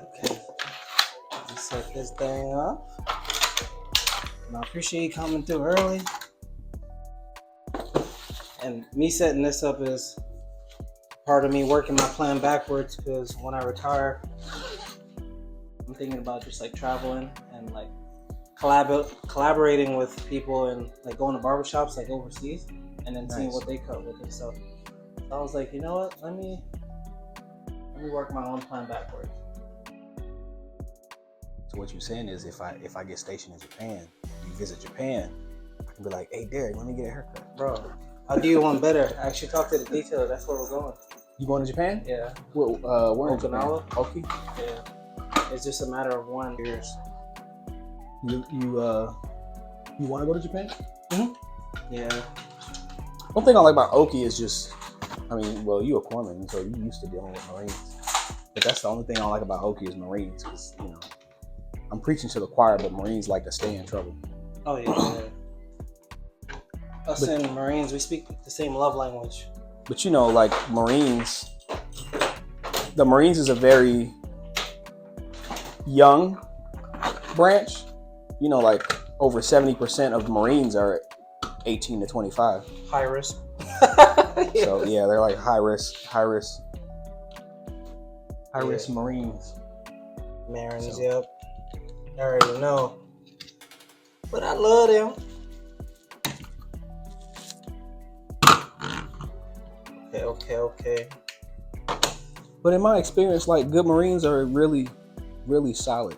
Okay, let's set this thing up. And I appreciate you coming through early. And me setting this up is part of me working my plan backwards, because when I retire, I'm thinking about just like traveling and like collaborating with people and like going to barbershops like overseas and then seeing what they cut with it. So I was like, you know what? Let me work my own plan backwards. So what you're saying is, if I get stationed in Japan, you visit Japan, I can be like, hey Derek, let me get a haircut. Bro, I'll do you one better. I actually talked to the detailer. That's where we're going. You going to Japan? Yeah. Well, where in Japan? Okinawa. Okay. Yeah. It's just a matter of 1 year. You want to go to Japan? Mm-hmm. Yeah. One thing I like about Oki is just, I mean, well, you a corpsman, so you used to dealing with Marines. But that's the only thing I like about Oki is Marines, because, you know, I'm preaching to the choir, but Marines like to stay in trouble. Oh, yeah. Us and Marines, we speak the same love language. But, you know, like Marines, the Marines is a very young branch. You know, like over 70% of Marines are 18 to 25. High risk. So yeah, they're like high risk Marines. Marines, So. yep. I already know. But I love them. Okay. But in my experience, like good Marines are really, really solid.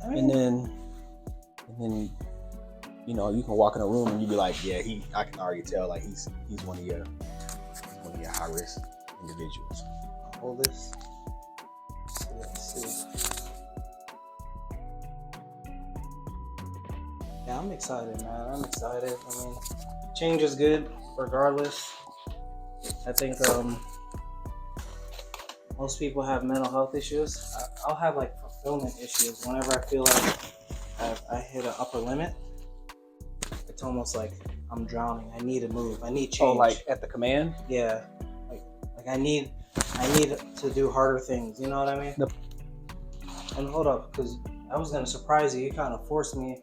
I mean, And then, you know, you can walk in a room and you be like, yeah, I can already tell, like he's one of your high risk individuals. hold this. Let's see. Yeah, I'm excited, man. I'm excited. I mean, change is good, regardless. I think most people have mental health issues. I'll have like fulfillment issues whenever I feel like I hit an upper limit. It's almost like I'm drowning. I need to move. I need change. Oh, like at the command? Yeah. Like I need to do harder things. You know what I mean? Yep. And hold up, because I was gonna surprise you. You kind of forced me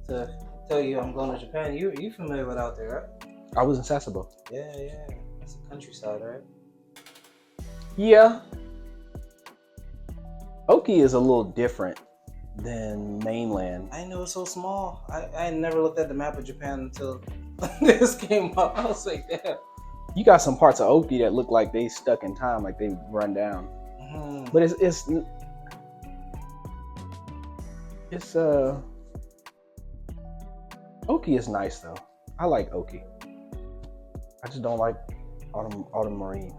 to tell you I'm going to Japan. You familiar with out there, right? I was in Sasebo. Yeah. That's the countryside, right? Yeah. Oki is a little different than mainland. I know it's so small. I never looked at the map of Japan until this came up. I was like, damn. You got some parts of Oki that look like they stuck in time, like they run down. Mm-hmm. But it's Oki is nice though. I like Oki. I just don't like all the Marines.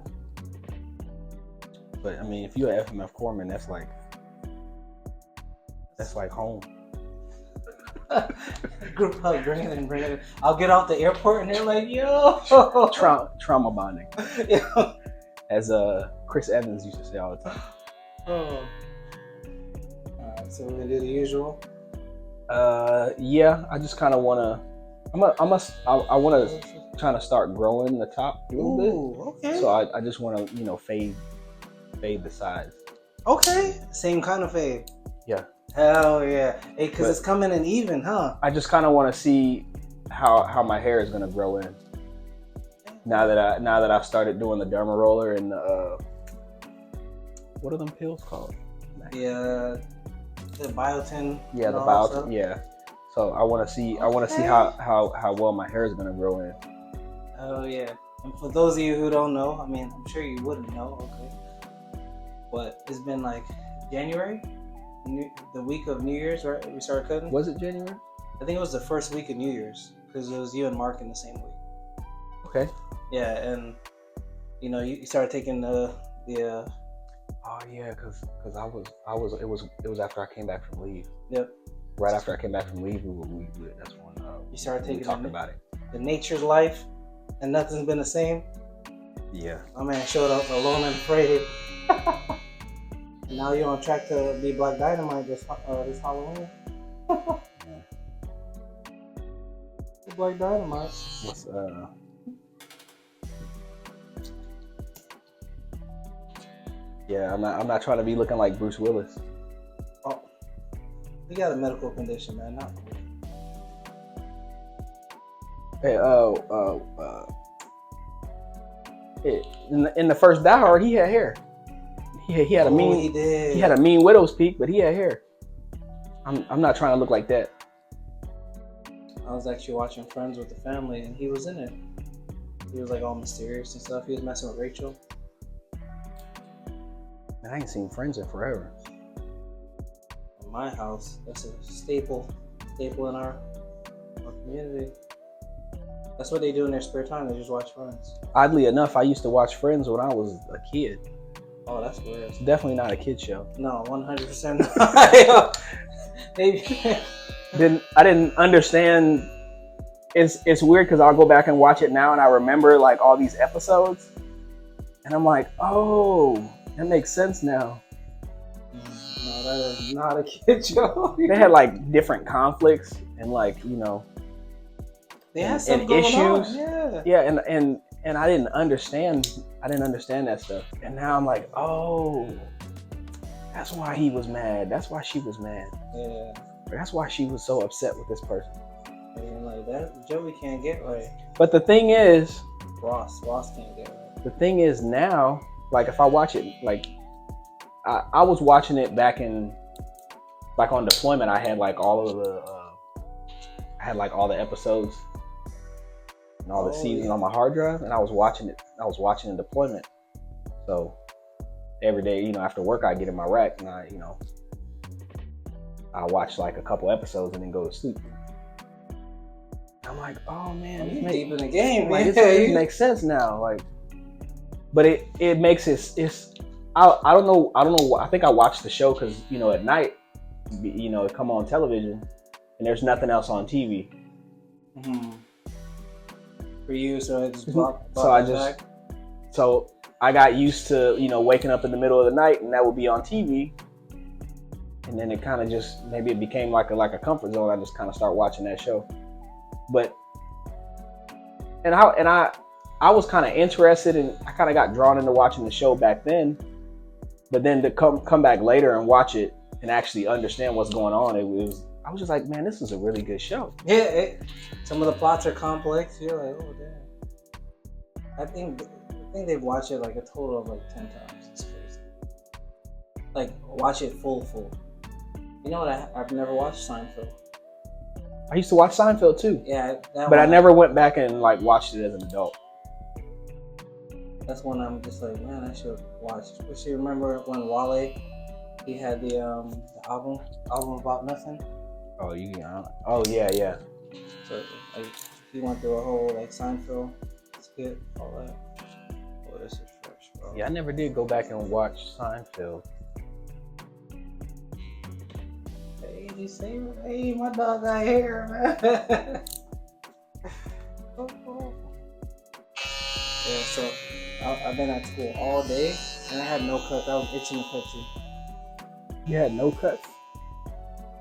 But I mean, if you're an FMF corpsman, that's like home. Group hug, bring it in. I'll get off the airport and they're like, yo. Trauma bonding. Yeah. As Chris Evans used to say all the time. Oh. Alright, so we're gonna do the usual. Yeah, I just kind of wanna. I wanna try to start growing the top a little bit. Okay. So I just wanna, you know, fade the sides. Okay. Same kind of fade. Yeah. Hell yeah. Hey, because it's coming in even, huh? I just kind of want to see how my hair is gonna grow in. Now that I've started doing the derma roller and the what are them pills called? The biotin. Yeah, the biotin. Yeah. So I want to see how well my hair is gonna grow in. Oh yeah. And for those of you who don't know, I mean, I'm sure you wouldn't know. Okay. But it's been like January. The week of New Year's, right? We started cutting. Was it January? I think it was the first week of New Year's because it was you and Mark in the same week. Okay. Yeah, and you know you started taking the. Oh yeah, because it was after I came back from leave. Yep. Right after I came back from leave, that's when you started taking talking about it. The nature's life, and nothing's been the same. Yeah. My man showed up alone and afraid. Now you're on track to be Black Dynamite this Halloween. Yeah. Black Dynamite. What's Yeah, I'm not trying to be looking like Bruce Willis. Oh, you got a medical condition, man. Not cool. Hey, in the first Die Hard, he had hair. He had a mean. He did. He had a mean widow's peak, but he had hair. I'm not trying to look like that. I was actually watching Friends with the family, and he was in it. He was like all mysterious and stuff. He was messing with Rachel. Man, I ain't seen Friends in forever. In my house, that's a staple in our community. That's what they do in their spare time. They just watch Friends. Oddly enough, I used to watch Friends when I was a kid. Oh, that's weird. It's definitely not a kid show. No, 100% not. I didn't understand. It's weird because I'll go back and watch it now and I remember like all these episodes, and I'm like, oh, that makes sense now. No, that is not a kid show. They had like different conflicts and like, you know, they had some issues. On. Yeah, and I didn't understand that stuff. And now I'm like, oh, that's why he was mad. That's why she was mad. Yeah. That's why she was so upset with this person. And like that, Joey can't get right. But the thing is, Ross can't get right. The thing is now, like if I watch it, like I was watching it back in, like on deployment, I had like all of the episodes and all the seasons on my hard drive, and I was watching in deployment. So every day, you know, after work, I get in my rack and I watch like a couple episodes and then go to sleep. I'm like, oh man, you're deep in the game, like, man. It makes sense now, like. But it makes it's I don't know. I think I watched the show because, you know, at night, you know, it come on television and there's nothing else on TV. Mm-hmm. For you, so it just so I got used to, you know, waking up in the middle of the night and that would be on TV. And then it kind of just, maybe it became like a comfort zone. I just kind of start watching that show. But I was kind of interested and I kind of got drawn into watching the show back then. But then to come back later and watch it and actually understand what's going on, I was just like, man, this is a really good show. Yeah, some of the plots are complex. You're like, oh damn. I think they've watched it like a total of like 10 times. It's crazy. Like watch it full. You know what? I've never watched Seinfeld. I used to watch Seinfeld too. Yeah, but I never went back and like watched it as an adult. That's one I'm just like, man, I should watch. Especially remember when Wale, he had the album about nothing. Oh yeah. Oh yeah. So like, he went through a whole like Seinfeld skit, all that. Oh, this is fresh, bro. Yeah, I never did go back and watch Seinfeld. Hey, my dog got hair, man. Yeah, so I've been at school all day and I had no cuts. I was itching to cut you. You had no cuts?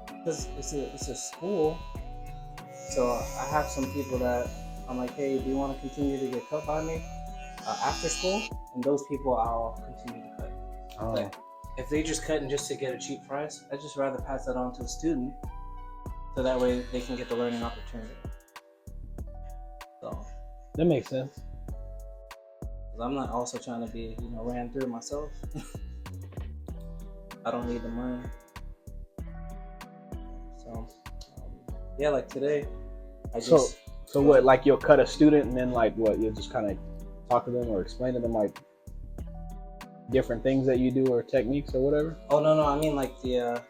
Because it's a school, so I have some people that I'm like, hey, do you want to continue to get cut by me after school? And those people I'll continue to cut. Oh. But if they just cutting just to get a cheap price, I'd just rather pass that on to a student, so that way they can get the learning opportunity. So that makes sense. I'm not also trying to be, you know, ran through myself. I don't need the money. So yeah, like today, I just. So what? Like you'll cut a student and then like what? You'll just kind of talk to them or explain to them like different things that you do or techniques or whatever? Oh no, I mean like the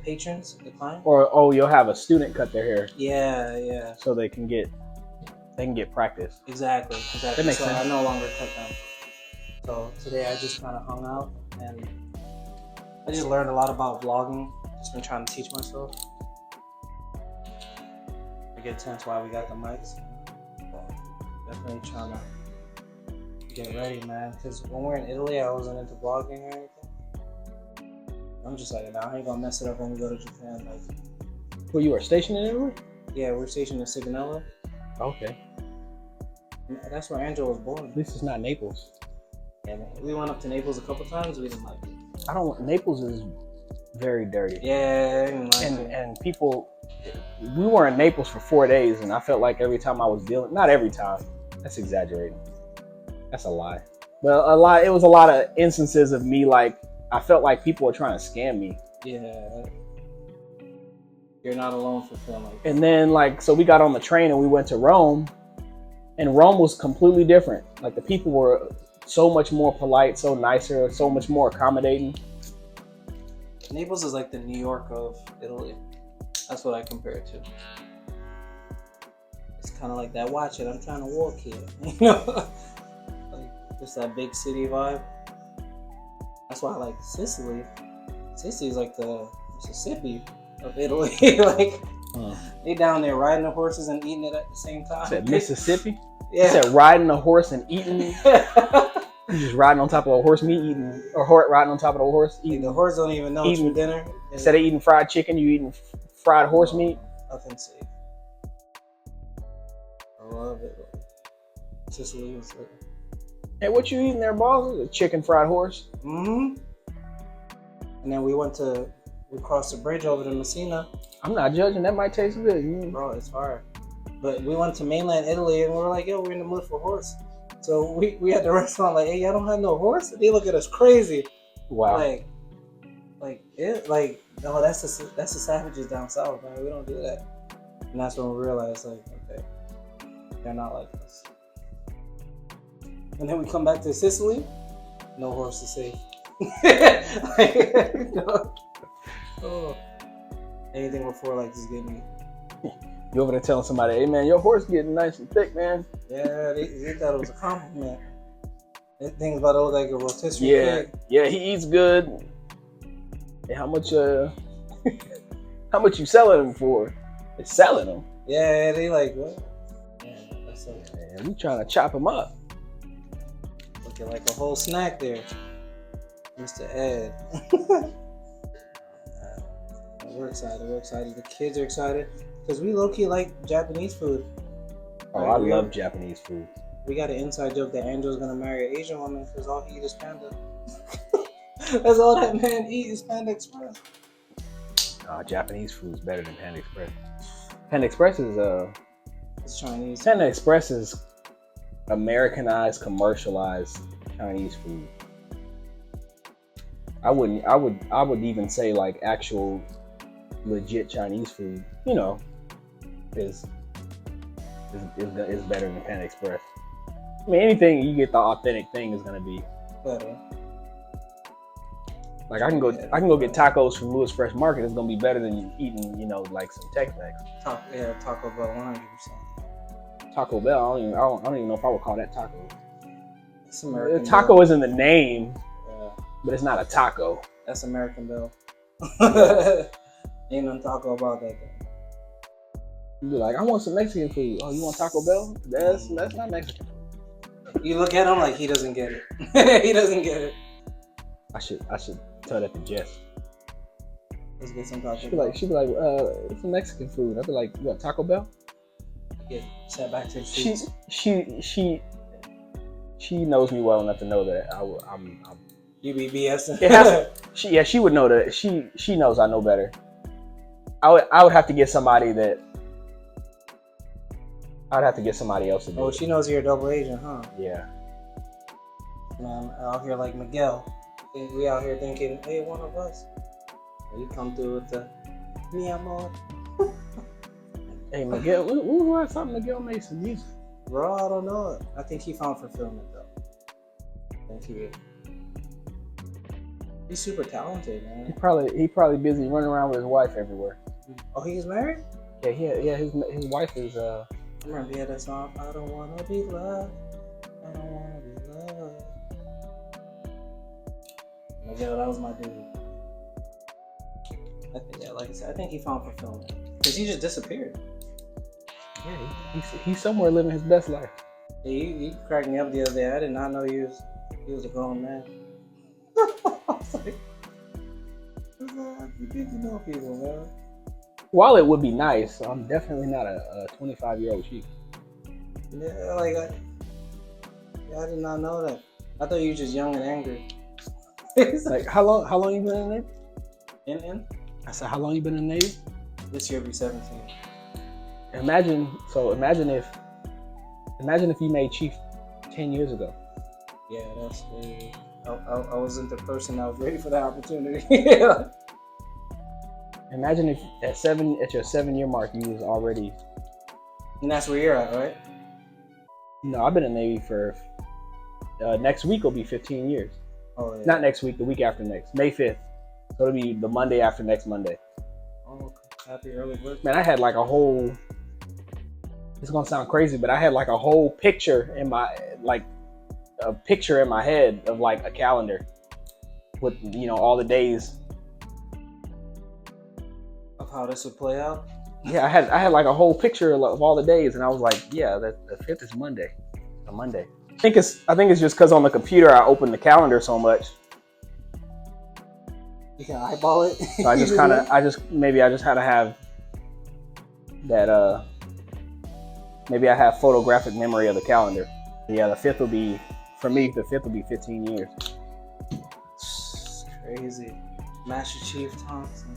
patrons, the client. Or you'll have a student cut their hair. Yeah. So they can get practice. Exactly. That makes sense. I no longer cut them. So today I just kind of hung out and I just learned a lot about vlogging. Just been trying to teach myself. I get tense why we got the mics. Definitely trying to get ready, man. Because when we're in Italy, I wasn't into vlogging or anything. I'm just like, nah, I ain't gonna mess it up when we go to Japan. Like, Well, you are stationed in Italy? yeah, we're stationed in Sigonella. Okay. That's where Angela was born. At least it's not Naples. Yeah, man. We went up to Naples a couple times. We didn't like it. Naples is very dirty. Yeah, I didn't like it. And people, we were in Naples for 4 days, and I felt like every time I was dealing, not every time, that's exaggerating. That's a lie. But it was a lot of instances of me, like, I felt like people were trying to scam me. Yeah. You're not alone for feeling like that. And then, like, so we got on the train and we went to Rome, and Rome was completely different. Like, the people were so much more polite, so nicer, so much more accommodating. Naples is like the New York of Italy. That's what I compare it to. It's kind of like that. Watch it. I'm trying to walk here. You know, like just that big city vibe. That's why I like Sicily. Sicily is like the Mississippi of Italy. Like they down there riding the horses and eating it at the same time. Said Mississippi. Yeah. You said riding a horse and eating. You just riding on top of a horse meat, eating, or riding on top of the horse eating. The horse don't even know it's for dinner. Instead of eating fried chicken, you eating fried horse meat. Nothing safe. I love it. Sicily is like. Hey, what you eating there, boss? A chicken fried horse. Mm-hmm. And then we crossed the bridge over to Messina. I'm not judging. That might taste good. Bro, it's hard. But we went to mainland Italy and we were like, yo, we're in the mood for horse. So we had the restaurant like, hey, y'all don't have no horse? They look at us crazy. Wow. No, that's the savages down south, man. We don't do that. And that's when we realized, like, okay, they're not like us. And then we come back to Sicily, no horse is safe. No. Oh. Anything before like just getting me. You over there telling somebody, hey man, your horse getting nice and thick, man. Yeah, they thought it was a compliment. That thing's about to look like a rotisserie pig. Yeah, he eats good. Hey, how much you selling him for? It's selling him. Yeah, they like what? Yeah, that's like man, we trying to chop him up. looking like a whole snack there. Mr. Ed. We're excited. The kids are excited. Because we low-key like Japanese food. Oh, I love Japanese food. We got an inside joke that Andrew's gonna marry an Asian woman because all he eats is Panda. That's all that man eats is Panda Express. Japanese food is better than Panda Express. Panda Express is It's Chinese. Panda Express is Americanized, commercialized Chinese food. I would even say like actual legit Chinese food, you know, is better than Panda Express. I mean, anything you get the authentic thing is gonna be better. Like I can go get tacos from Louis Fresh Market. It's gonna be better than eating, you know, like some Tex-Mex. Taco Bell, 100%. Taco Bell, I don't even know if I would call that taco. It's American taco Bell. is in the name, Yeah. but it's not a taco. That's American Bell. Ain't no taco about that thing. You be like, I want some Mexican food. Oh, you want Taco Bell? That's not Mexican. You look at him like he doesn't get it. He doesn't get it. I should tell that to Jess. Let's get some Taco She'd be like, it's some Mexican food. I'd be like, you want Taco Bell? Get set back to the streets. She knows me well enough to know that I'm You be BSing. She would know that. She knows I know better. I would have to get somebody that. I'd have to get somebody else to do it. She knows you're a double agent, huh? Yeah. Man, out here like Miguel. We out here thinking, hey, one of us. And you come through with the mi amor. Hey, Miguel, when was the last time Miguel made some music? Bro, I don't know. I think he found fulfillment though. I think he's super talented, man. He probably busy running around with his wife everywhere. Oh, he's married? Yeah. His wife is. I remember he had that song. I don't wanna be loved. I don't wanna be loved. Miguel, that was my dude. Like I said, I think he found fulfillment because he just disappeared. Yeah, he's somewhere living his best life. Yeah, he cracked me up the other day. I did not know he was a grown man. I was like, you get to know people, man. While it would be nice, I'm definitely not a 25-year-old chief. Yeah, I did not know that. I thought you were just young and angry. Like how long you been in the Navy? In? I said, how long you been in the Navy? This year will be 17. Imagine if you made chief 10 years ago. Yeah, that's crazy. I wasn't the person that was ready for that opportunity. Imagine if at your 7-year mark you was already. And that's where you're at, right? No, I've been in the Navy for. Next week will be 15 years. Oh yeah. Not next week, the week after next, May 5th. So it'll be the Monday after next Monday. Oh, okay. Happy early birthday. Man, I had like a whole. It's gonna sound crazy, but I had like a whole picture in my head of like a calendar with all the days Of how this would play out. Yeah, I had like a whole picture of all the days, and I was like, yeah, the 5th is Monday, a Monday. I think it's just because on the computer I opened the calendar so much. You can eyeball it. So I just had to have that. Maybe I have photographic memory of the calendar. Yeah, the 5th will be 15 years. It's crazy. Master Chief Thompson.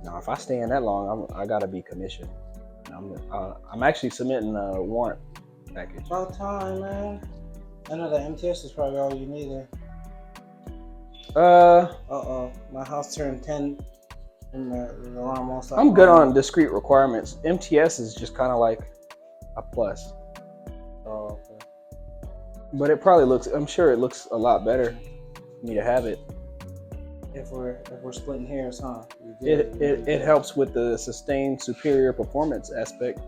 Now, if I stay in that long, I gotta be commissioned. I'm actually submitting a warrant package. About time, man. I know that MTS is probably all you need there. My house turned 10 and the alarm won't stop. I'm good on discrete requirements. MTS is just kind of like a plus. Oh, okay. But I'm sure it looks a lot better for me to have it. If we're splitting hairs, huh? It helps with the sustained superior performance aspect.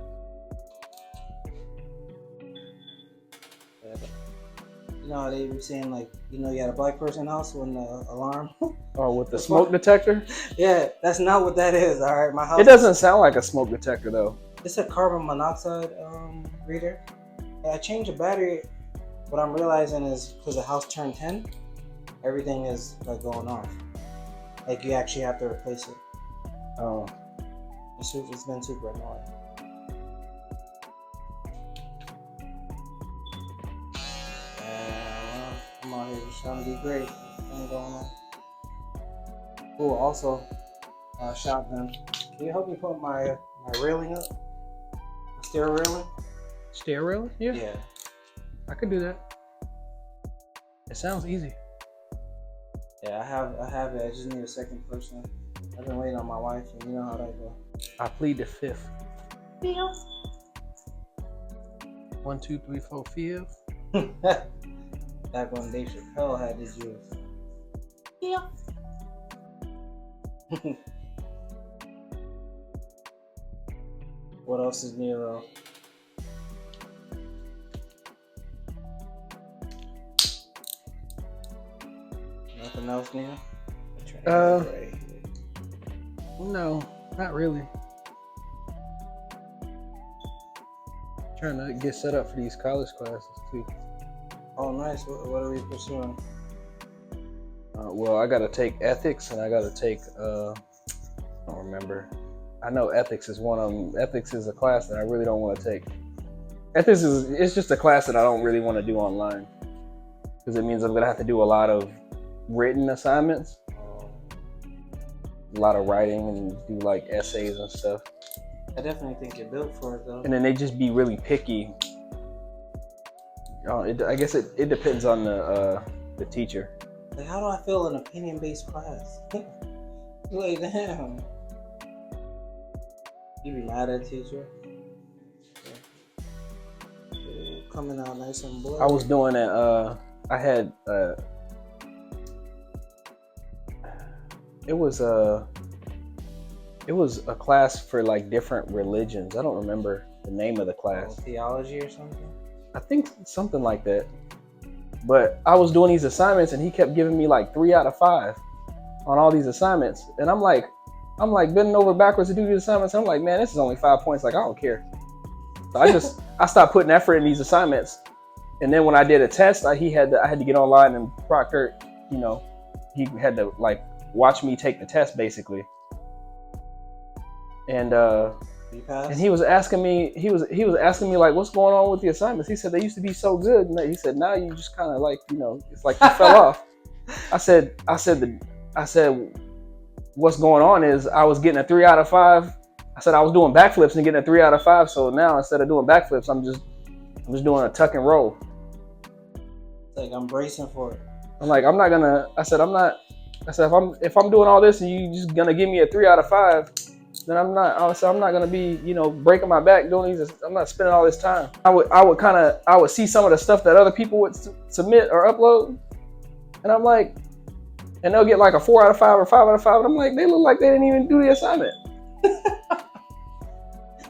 Yeah, you know how they be saying, like, you had a black person house when the alarm. Or with the smoke detector? Yeah, that's not what that is. All right, my house. It doesn't sound like a smoke detector though. It's a carbon monoxide reader. I changed the battery. What I'm realizing is because the house turned 10, everything is like going off. Like you actually have to replace it. Oh. It's been super annoying. I'm out here just trying to be great. What's going on? Oh, also, shotgun. Can you help me put my railing up? The stair railing? Stair railing? Yeah. Yeah. I could do that. It sounds easy. Yeah, I have it. I just need a second person. I've been waiting on my wife, and you know how that goes. I plead the 5th. 1, 2, 3, 4, 5. Back when Dave Chappelle had his juice. Yeah. What else is new though? Nothing else new? No, not really. Trying to get set up for these college classes too. Oh, nice. What are we pursuing? Well, I gotta take ethics, and I gotta take. I don't remember. I know ethics is one of them. Ethics is a class that I really don't want to take. It's just a class that I don't really want to do online because it means I'm gonna have to do a lot of written assignments, a lot of writing, and do like essays and stuff. I definitely think you're built for it though. And then they just be really picky. I guess it depends on the teacher. Like, how do I feel in opinion-based class? Like, damn. You be mad at a teacher? Yeah. Coming out nice and blurry. I was doing it. I had. It was a class for like different religions. I don't remember the name of the class. Theology or something? I think something like that. But I was doing these assignments and he kept giving me like 3 out of 5 on all these assignments. And I'm like bending over backwards to do these assignments. And I'm like, man, this is only 5 points. Like, I don't care. So I stopped putting effort in these assignments. And then when I did a test, I had to get online and Proctor, he had to like watch me take the test basically. And You passed? And he was asking me, like, what's going on with the assignments? He said they used to be so good, and he said now you just kind of like, it's like you fell off. I said, what's going on is I was getting a 3 out of 5. I said I was doing backflips and getting a 3 out of 5. So now instead of doing backflips, I'm just doing a tuck and roll. It's like I'm bracing for it. I'm like, I'm not gonna. I said if I'm doing all this and you just gonna give me a 3 out of 5. Then I'm not gonna be, breaking my back doing these. I'm not spending all this time. I would see some of the stuff that other people would submit or upload, and I'm like, and they'll get like a 4 out of 5 or 5 out of 5, and I'm like, they look like they didn't even do the assignment.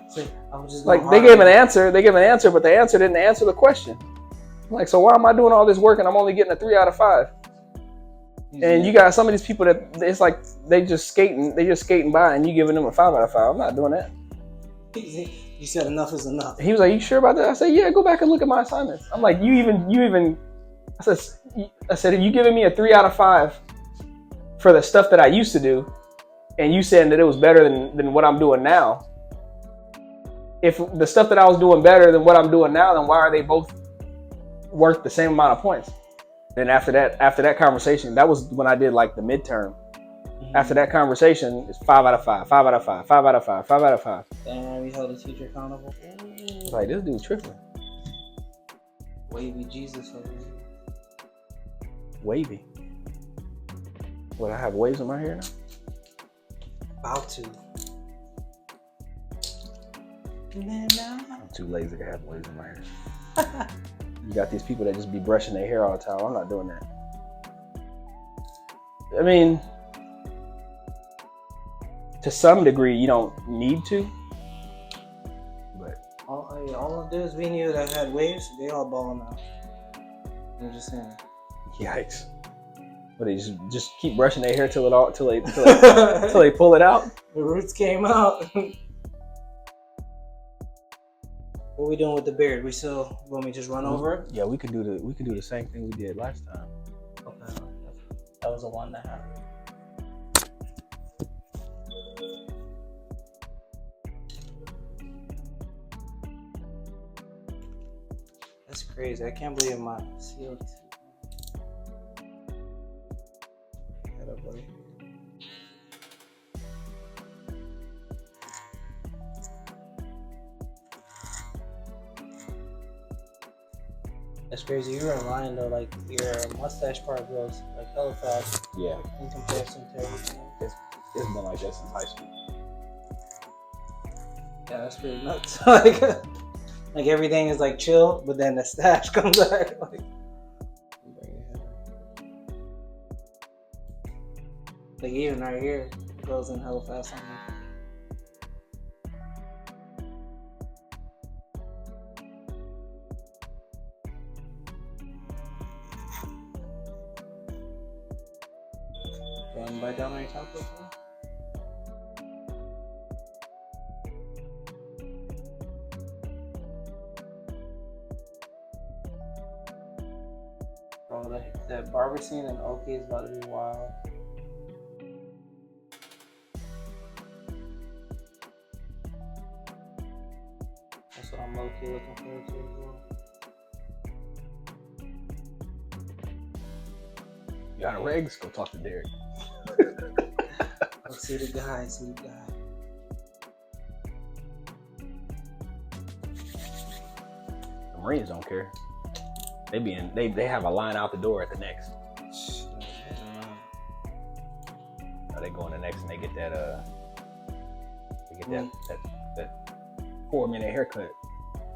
So I was just like they gave an answer, but the answer didn't answer the question. I'm like, so why am I doing all this work and I'm only getting a 3 out of 5? And you got some of these people that it's like they just skating by, and you giving them a 5 out of 5. I'm not doing that. You said enough is enough. He was like, "You sure about that?" I said, "Yeah, go back and look at my assignments." I'm like, "You even." I said, "If you giving me a 3 out of 5 for the stuff that I used to do, and you saying that it was better than what I'm doing now. If the stuff that I was doing better than what I'm doing now, then why are they both worth the same amount of points?" Then after that conversation, that was when I did like the midterm. Mm-hmm. After that conversation, it's 5 out of 5, 5 out of 5, 5 out of 5, 5 out of 5. Damn, we held the teacher accountable. Like, this dude's tripping. Wavy Jesus over here. Wavy. What, I have waves in my hair now? About to. I'm too lazy to have waves in my hair. You got these people that just be brushing their hair all the time. I'm not doing that. I mean, to some degree, you don't need to. But all of this, we knew that had waves. They all balling out. I'm just saying. Yikes! But they just keep brushing their hair till they pull it out. The roots came out. What are we doing with the beard? We still want me to just run over it? Yeah, we could do the same thing we did last time. Okay. That was a 1.5. That's crazy. I can't believe my CO2. Head up, buddy. That's crazy. You were lying though. Like your mustache part grows like hella fast. Yeah. In comparison to everything. It's been like that since high school. Yeah, that's pretty nuts. like everything is like chill, but then the stash comes back. Like even right here goes in hella fast on me. You want to bite down on your taco? Bro, that Barber scene in OK is about to be wild. That's what I'm low-key looking forward to as well. You got a regs? Go talk to Derek. Let's see the guy. The Marines don't care. They have a line out the door at the next. They go in the next and they get that that 4-minute haircut.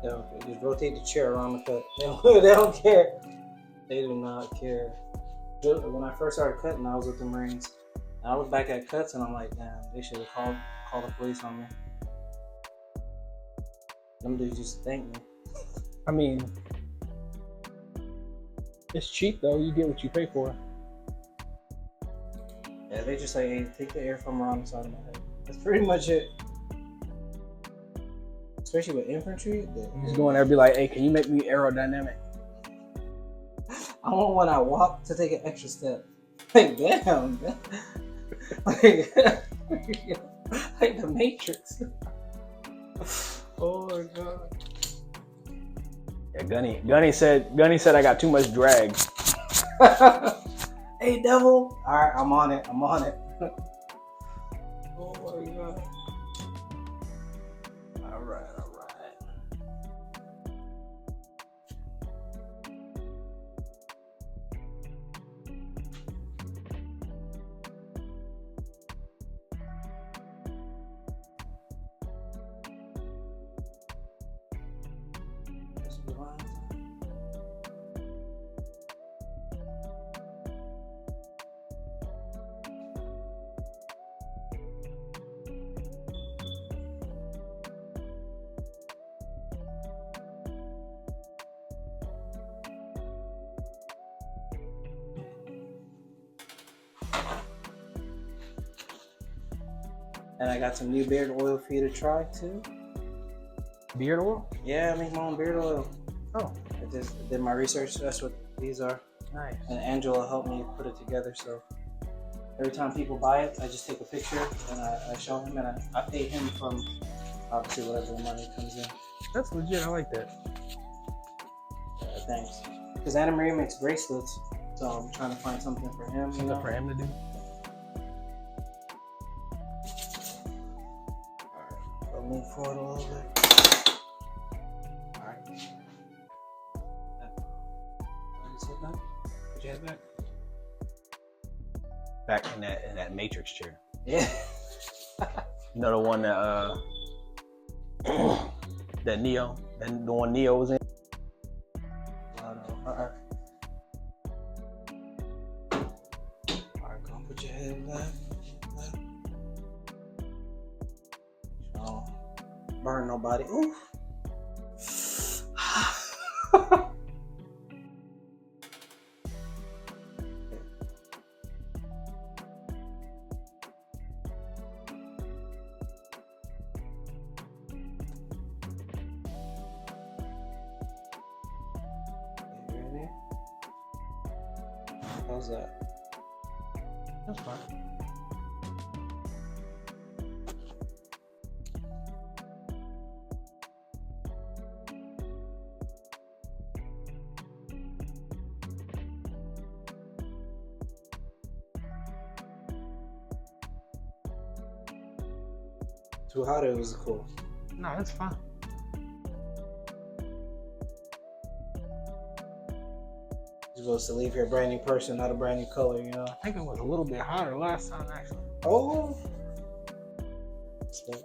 They don't care. Just rotate the chair around the cut. They don't care. They do not care. When I first started cutting, I was with the Marines. And I look back at cuts and I'm like, damn, they should have called the police on me. Them dudes just thank me. I mean, it's cheap though. You get what you pay for. Yeah, they just like, hey, take the air from around the side of my head. That's pretty much it. Especially with infantry. You just go in there and be like, hey, can you make me aerodynamic? I want when I walk to take an extra step. Like, damn. like the Matrix. Oh my god. Yeah, Gunny said I got too much drag. Hey, devil. All right, I'm on it. Oh my god. All right. And I got some new beard oil for you to try too. Beard oil? Yeah, I make my own beard oil. Oh, I just did my research. That's what these are. nice. And Angela helped me put it together. So every time people buy it, I just take a picture and I show him, and I pay him from obviously whatever the money comes in. That's legit. I like that. Yeah, thanks. Because Anna Marie makes bracelets, so I'm trying to find something for him. You know? For him to do. I'll move forward a little bit. Alright. Sit back. Put your head back. Back in that Matrix chair. Yeah. You know the one that that Neo, the one Neo was in. Alright, go on, put your head back. Don't burn nobody. Ooh. How's that? That's fine. Too hot, it was cool. No, that's fine. You're supposed to leave here a brand new person, not a brand new color, you know? I think it was a little bit hotter last time, actually. Oh! Respect.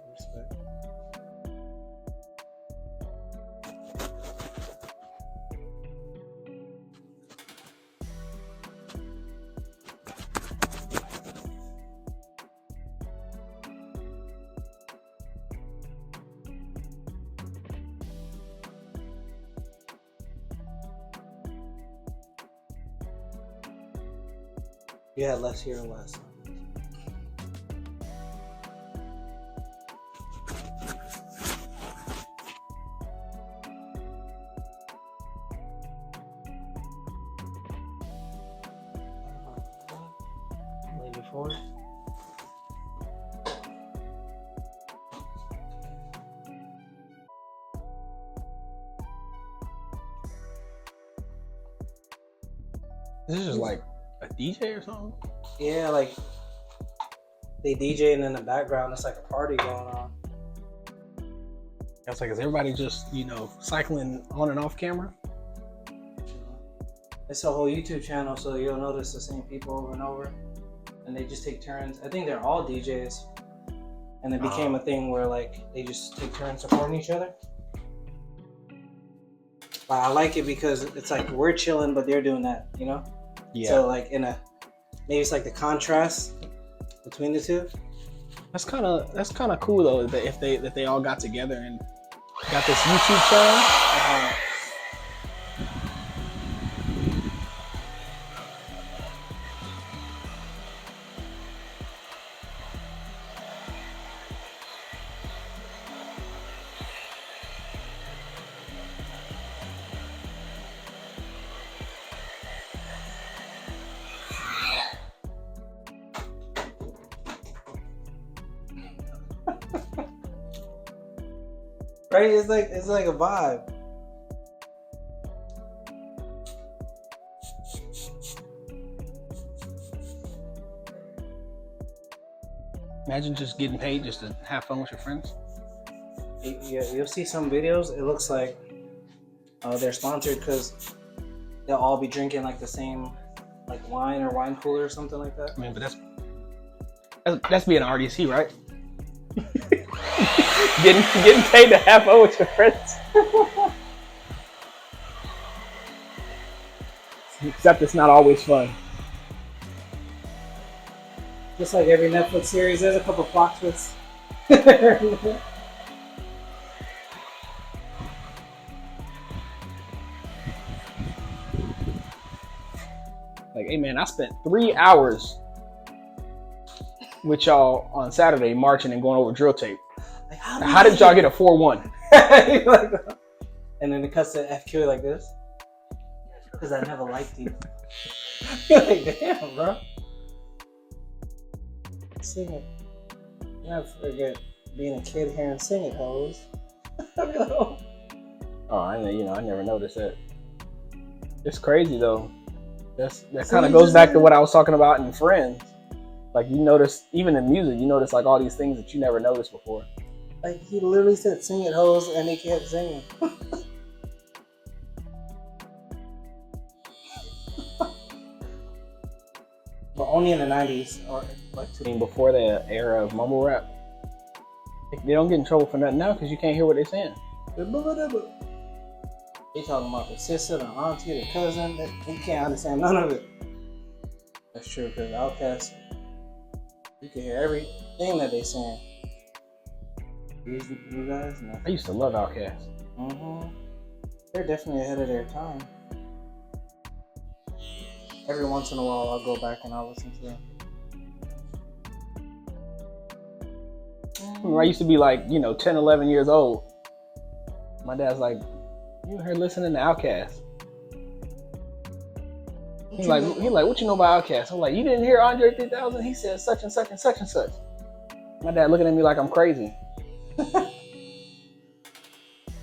You had less here last time. Lean it forward. This is just like a DJ or something? Yeah, like they DJ and in the background it's like a party going on. It's like, is everybody just, cycling on and off camera? It's a whole YouTube channel, so you'll notice the same people over and over. And they just take turns. I think they're all DJs. And it became a thing where like they just take turns supporting each other. But I like it because it's like we're chilling, but they're doing that, you know? Yeah. So like maybe it's like the contrast between the two. That's kind of cool though, that they all got together and got this YouTube channel. Right? It's like a vibe. Imagine just getting paid just to have fun with your friends. Yeah, you'll see some videos. It looks like they're sponsored because they'll all be drinking like the same like wine or wine cooler or something like that. I mean, but that's being an RDC, right? getting paid to have fun with your friends. Except it's not always fun. Just like every Netflix series, there's a couple plot twists. Like, hey man, I spent 3 hours with y'all on Saturday marching and going over drill tape. Like, how did y'all get a 4-1? And then it cuts to FQ like this. Because I never liked you. Like, damn, bro. Sing it. You never forget being a kid hearing sing it, hoes. Oh, I never noticed that. It's crazy though. That kind of goes back to what I was talking about in Friends. Like, you notice, even in music, you notice like all these things that you never noticed before. Like, he literally said sing it, hoes, and they kept singing. But only in the 90s, or like before the era of mumble rap. They don't get in trouble for nothing now because you can't hear what they're saying. They talking about the sister, the auntie, the cousin. You can't understand none of it. That's true, because Outkast, you can hear everything that they saying. You guys know. I used to love Outkast. Mm-hmm. They're definitely ahead of their time. Every once in a while, I'll go back and I'll listen to them. I used to be like, 10, 11 years old. My dad's like, you in here listening to Outkast? He's like, what you know about Outkast? I'm like, you didn't hear Andre 3000? He said such and such and such and such. My dad looking at me like I'm crazy.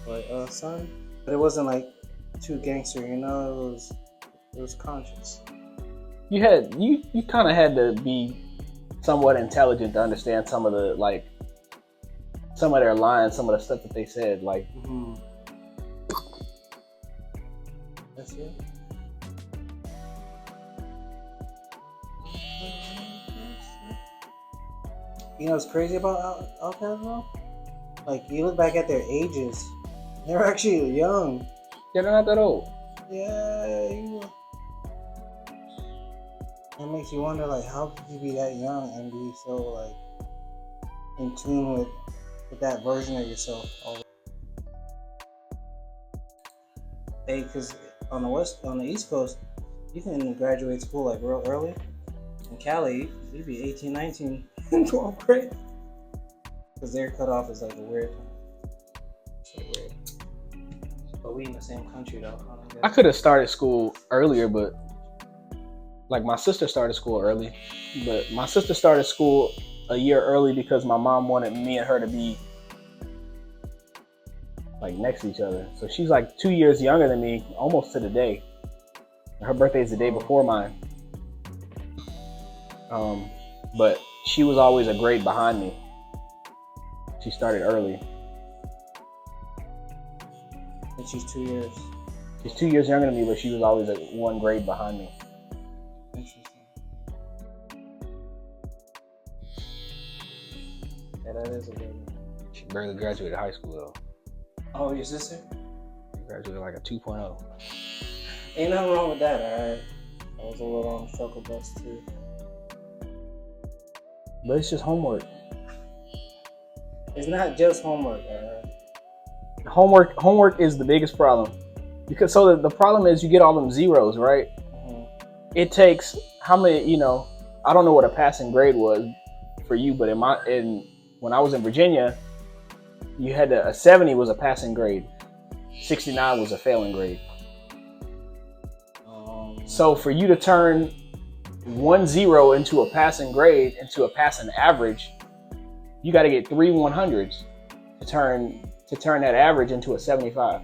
Like, son, but it wasn't like too gangster, it was conscious. You kind of had to be somewhat intelligent to understand some of the some of their lines, some of the stuff that they said. Like, that's it. You know what's crazy about Outkast though? Like, you look back at their ages, they're actually young. Yeah, they're not that old. Yeah, it makes you wonder, like, how could you be that young and be so like in tune with that version of yourself? Hey, because on the East Coast, you can graduate school like real early. In Cali, you'd be 18, 19 in 12th grade. Because their cutoff is like a weird time. So weird. But we in the same country though. I could have started school earlier, but like my sister started school early. But my sister started school a year early because my mom wanted me and her to be like next to each other. So she's like 2 years younger than me, almost to the day. Her birthday is the day before mine. But she was always a grade behind me. She started early. And she's 2 years. She's 2 years younger than me, but she was always one grade behind me. Interesting. Yeah, that is a good one. She barely graduated high school though. Oh, your sister? She graduated like a 2.0. Ain't nothing wrong with that, alright? I was a little on the struggle bus too. But it's just homework. It's not just homework, alright? Homework is the biggest problem. Because the problem is you get all them zeros, right? Mm-hmm. It takes how many, I don't know what a passing grade was for you, but when I was in Virginia, you had a 70 was a passing grade. 69 was a failing grade. So for you to turn 1-0 into a passing grade, into a passing average, you got to get 3 100s to turn to turn that average into a 75.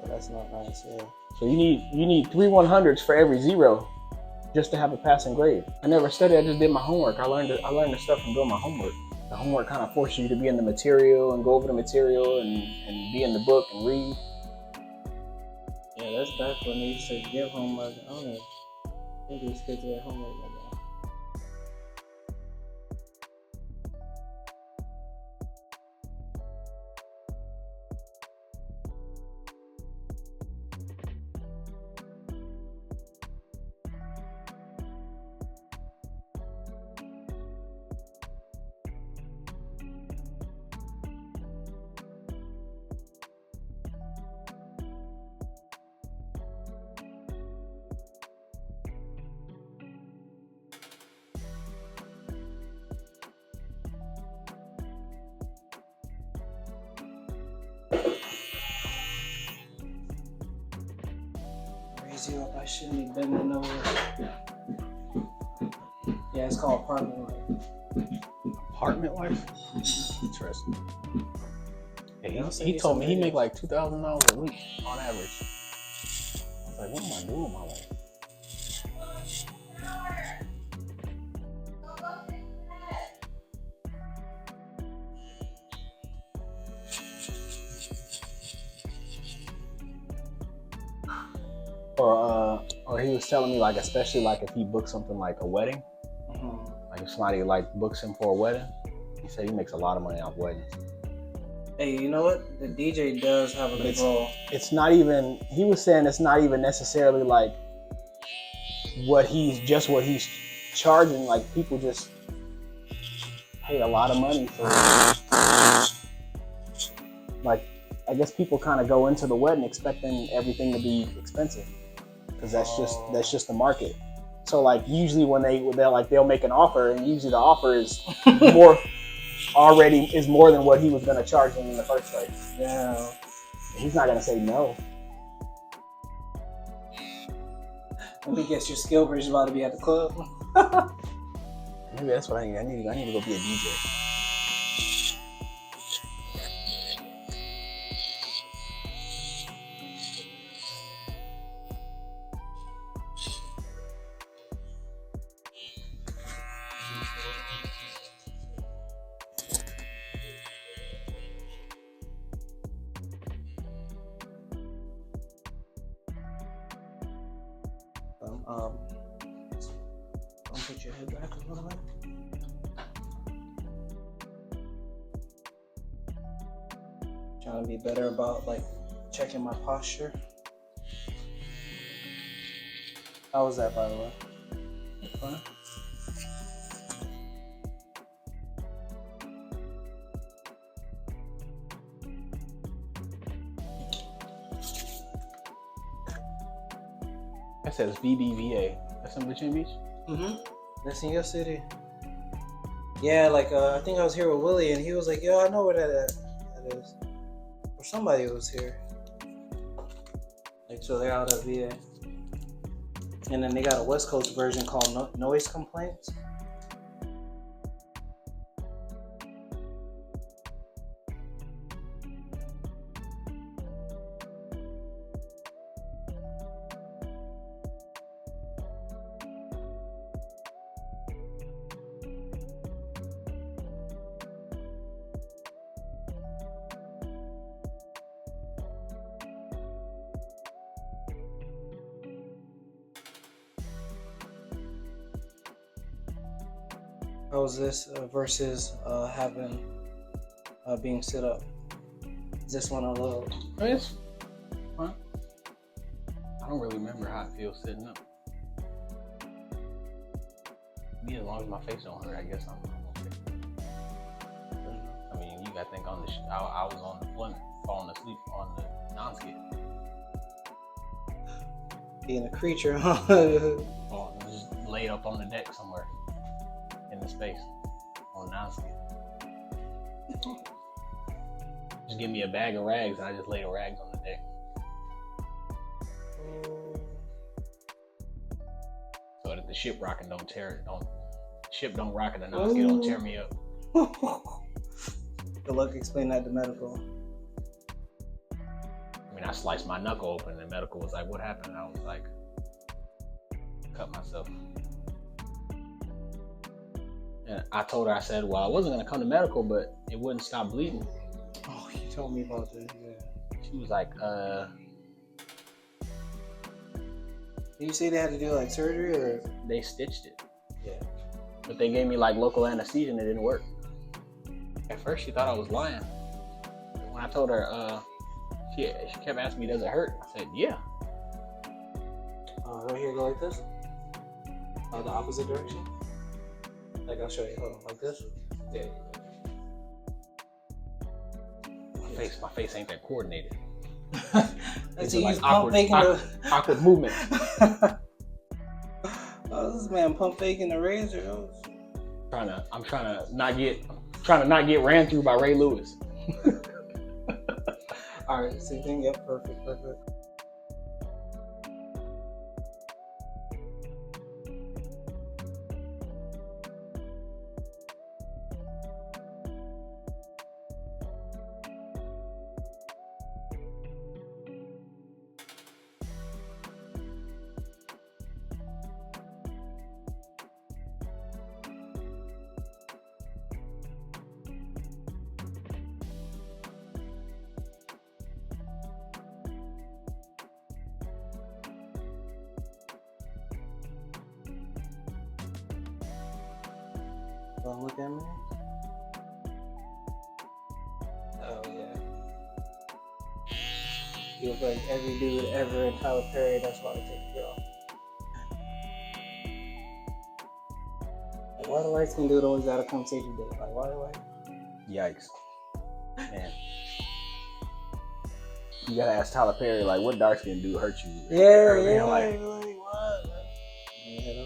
But that's not nice, yeah. So you need 3 100s for every 0 just to have a passing grade. I never studied, I just did my homework. I learned the stuff from doing my homework. The homework kind of forces you to be in the material and go over the material and be in the book and read. Yeah, that's back when they used to give homework. I don't know. I think these kids get homework right now. Raise you up, I shouldn't be bending over. Yeah, it's called apartment life. Apartment life? Interesting. Yeah, Yeah, he told me he make like $2,000 a week on average. I was like, what am I doing with my life? Or he was telling me, like, especially like if he books something like a wedding, like if somebody like books him for a wedding, he said he makes a lot of money off weddings. Hey, you know what? The DJ does have a big role. It's not even, he was saying it's not even necessarily like what he's charging. Like, people just pay a lot of money for it. Like, I guess people kind of go into the wedding expecting everything to be expensive, because that's just the market. So like usually when they'll make an offer, and usually the offer is more than what he was going to charge them in the first place. Yeah. He's not going to say no. Let me guess, your skill bridge is about to be at the club. Maybe that's what I need. I need to go be a DJ. Don't put your head back a little bit. Trying to be better about like checking my posture. How was that, by the way? Fun? That says BBVA. That's in Virginia Beach? Mm-hmm. That's in your city. Yeah, like I think I was here with Willie, and he was like, "Yo, I know where that is." Or somebody was here. Like, so they're out of VA. And then they got a West Coast version called Noise Complaints. How was this versus being sit up? Is this one a little? I mean, it's fun. I don't really remember how it feels sitting up. Me, as long as my face don't hurt, I guess I'm okay. I mean, you gotta think on the. I was on the deployment, falling asleep on the non-skid. Being a creature, huh? Just laid up on the deck somewhere in the space on non-skid. Just give me a bag of rags and I just lay the rags on the deck. So that the ship rocking don't rock and the non-skid don't tear me up. Good luck explaining that to medical. I mean, I sliced my knuckle open, and medical was like, "What happened?" I was like, "Cut myself." And I told her, I said, "Well, I wasn't gonna come to medical, but it wouldn't stop bleeding." Oh, you told me about this. Yeah. She was like, Did you say they had to do like surgery or? They stitched it. Yeah. But they gave me like local anesthesia and it didn't work. At first she thought I was lying. But when I told her, she kept asking me, "Does it hurt?" I said, "Yeah." Right here, go like this. The opposite direction. Like I'll show you. Hold on, like this. Yeah. My face ain't that coordinated. Let's These are see, like awkward movements. Oh, this man pump faking the razor. Oh. I'm trying to not get ran through by Ray Lewis. All right, same thing. Yep, perfect. Don't look at me. Oh yeah. You look like every dude ever in Tyler Perry. That's why I take it off. Like, why the light skin dude always gotta come save the day? Like why? Yikes. Man. You gotta ask Tyler Perry, like, what dark skin dude hurt you? Yeah. Like, what? Yeah.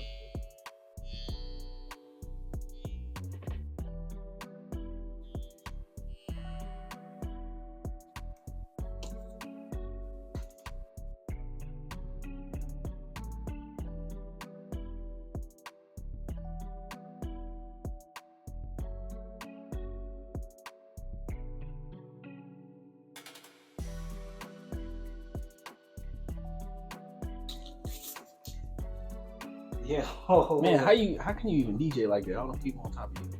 Yeah. Oh, man, how can you even DJ like that? All the people on top of you.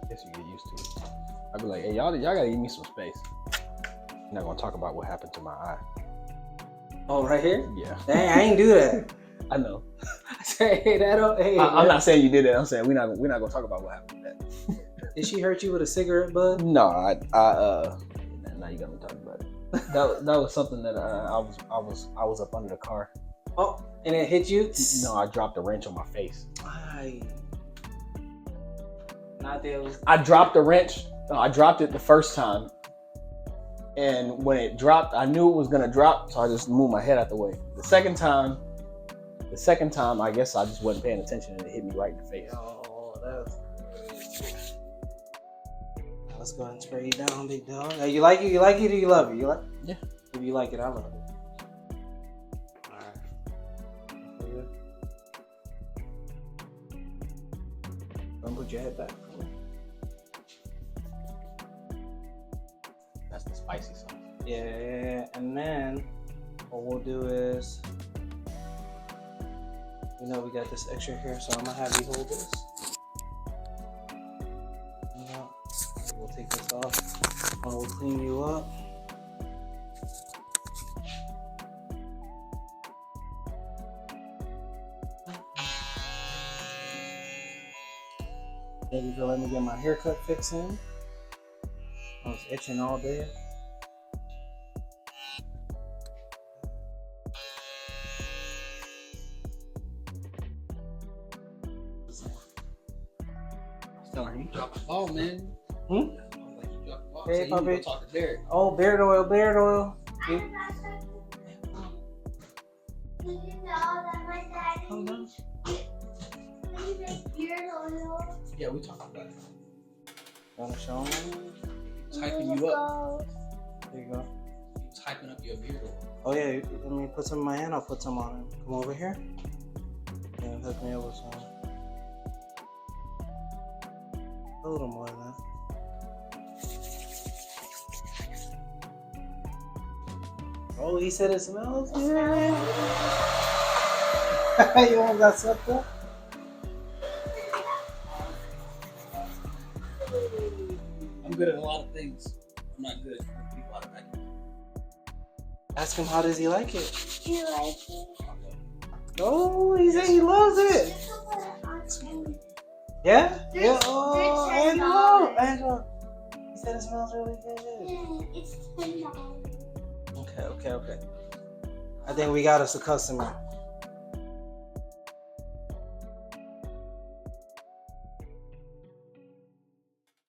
Guess you get used to it. I'd be like, hey, y'all gotta give me some space. I'm not gonna talk about what happened to my eye. Oh, right here? Yeah. Dang, I ain't do that. I know. Hey, that don't. Hey, I'm not saying you did that. I'm saying we're not gonna talk about what happened to that. Did she hurt you with a cigarette bud? No, now you got me talking about it. That was something that I was up under the car. Oh, and it hit you? No, I dropped a wrench on my face. Not there. I dropped the wrench. No, I dropped it the first time, and when it dropped, I knew it was gonna drop, so I just moved my head out the way. The second time, I guess I just wasn't paying attention, and it hit me right in the face. Oh, that's. Let's go ahead and spray you down, big dog. Hey, you like it? You like it, or you love it? You like? Yeah. If you like it, I love it. All right. Don't put your head back. That's the spicy sauce. Yeah, and then what we'll do is, we got this extra here, so I'm gonna have you hold this. We'll take this off, and we'll clean you up. Thank you for letting me get my haircut fixed in. I was itching all day. You dropped the ball, man. Hmm? Hey, so puppy. Talk to Derek. Oh, beard oil, beard oil. Did you know that my daddy makes beard oil? Yeah, we talked about it. Wanna show me? He's hyping you up. There you go. He was hyping up your beard oil. Oh yeah, let me put some in my hand. I'll put some on it. Come over here. And hook me up with some. A little more than that. Oh, he said it smells good. You almost got sucked up. I'm good at a lot of things. I'm not good at telling people how to vacuum. Ask him how does he like it. Do you like it? Oh, he said he loves it. Just put it on TV. Yeah? There's- Yeah. Oh, there's Angelo. $10. Angelo. He said it smells really good. Yeah, it's $10. Okay. I think we got us a customer.